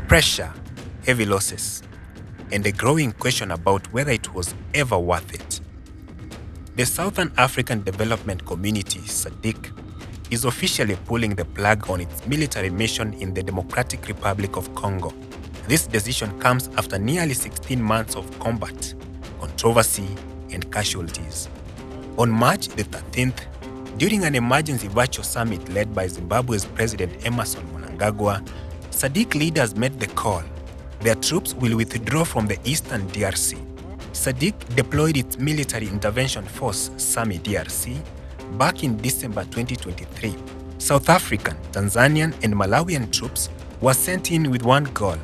pressure, heavy losses, and a growing question about whether it was ever worth it. The Southern African Development Community, SADC, is officially pulling the plug on its military mission in the Democratic Republic of Congo. This decision comes after nearly 16 months of combat, controversy, and casualties. On March the 13th, during an emergency virtual summit led by Zimbabwe's President Emmerson Mnangagwa, SADC leaders made the call. Their troops will withdraw from the eastern DRC. SADC deployed its military intervention force, SAMI DRC, back in December 2023. South African, Tanzanian, and Malawian troops were sent in with one goal: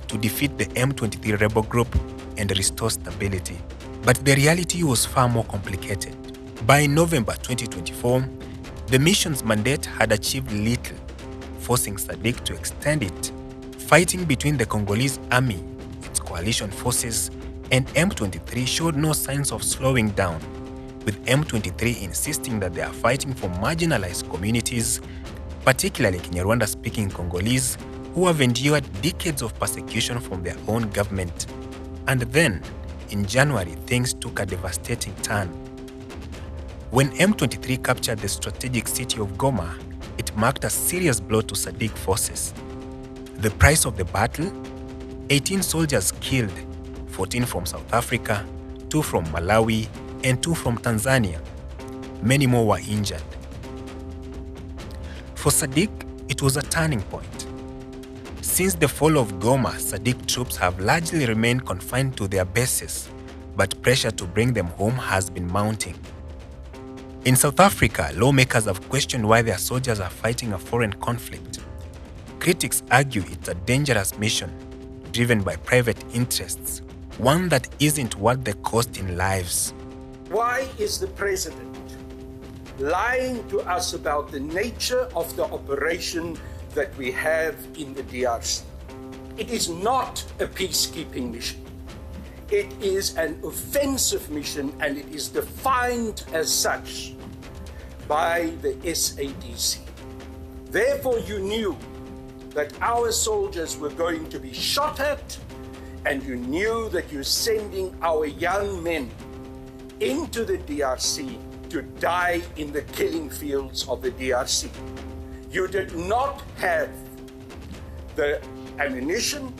to defeat the M23 rebel group and restore stability. But the reality was far more complicated. By November 2024, the mission's mandate had achieved little, forcing SADC to extend it. Fighting between the Congolese army, its coalition forces, and M23 showed no signs of slowing down, with M23 insisting that they are fighting for marginalized communities, particularly Kinyarwanda-speaking Congolese, who have endured decades of persecution from their own government. And then, in January, things took a devastating turn. When M23 captured the strategic city of Goma, it marked a serious blow to SADC forces. The price of the battle? 18 soldiers killed, 14 from South Africa, 2 from Malawi, and 2 from Tanzania. Many more were injured. For SADC, it was a turning point. Since the fall of Goma, SADC troops have largely remained confined to their bases, but pressure to bring them home has been mounting. In South Africa, lawmakers have questioned why their soldiers are fighting a foreign conflict. Critics argue it's a dangerous mission, driven by private interests, one that isn't worth the cost in lives. Why is the president lying to us about the nature of the operation that we have in the DRC? It is not a peacekeeping mission. It is an offensive mission, and it is defined as such by the SADC. Therefore, you knew that our soldiers were going to be shot at, and you knew that you're sending our young men into the DRC to die in the killing fields of the DRC. You did not have the ammunition,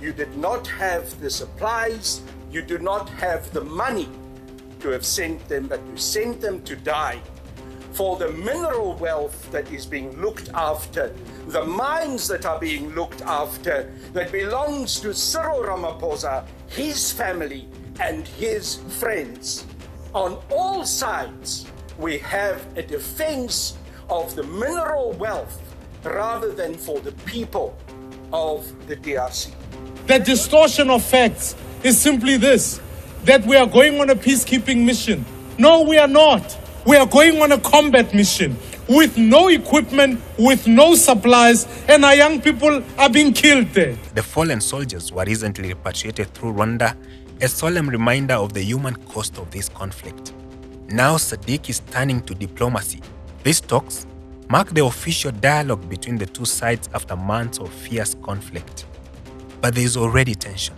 you did not have the supplies, you do not have the money to have sent them, but you sent them to die for the mineral wealth that is being looked after, the mines that are being looked after, that belongs to Cyril Ramaphosa, his family, and his friends. On all sides, we have a defense of the mineral wealth rather than for the people of the DRC. The distortion of facts is simply this, that we are going on a peacekeeping mission. No, we are not. We are going on a combat mission with no equipment, with no supplies, and our young people are being killed there. The fallen soldiers were recently repatriated through Rwanda, a solemn reminder of the human cost of this conflict. Now SADC is turning to diplomacy. These talks mark the official dialogue between the two sides after months of fierce conflict. But there is already tension.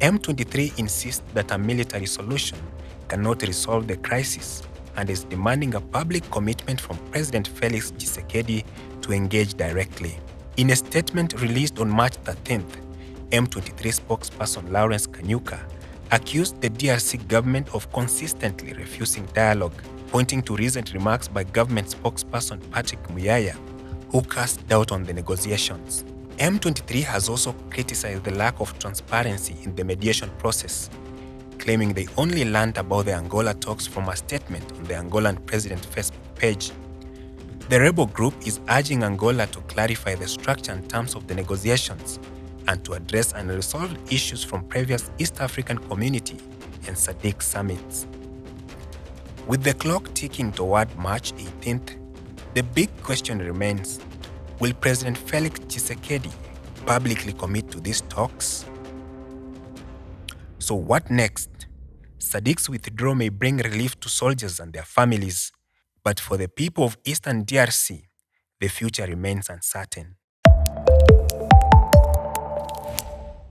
M23 insists that a military solution cannot resolve the crisis and is demanding a public commitment from President Felix Tshisekedi to engage directly. In a statement released on March 13th, M23 spokesperson Lawrence Kanyuka accused the DRC government of consistently refusing dialogue, pointing to recent remarks by government spokesperson Patrick Muyaya, who cast doubt on the negotiations. M23 has also criticized the lack of transparency in the mediation process, claiming they only learned about the Angola talks from a statement on the Angolan president's Facebook page. The rebel group is urging Angola to clarify the structure and terms of the negotiations and to address unresolved issues from previous East African Community and SADC summits. With the clock ticking toward March 18th, the big question remains, will President Felix Tshisekedi publicly commit to these talks? So what next? SADC's withdrawal may bring relief to soldiers and their families, but for the people of Eastern DRC, the future remains uncertain.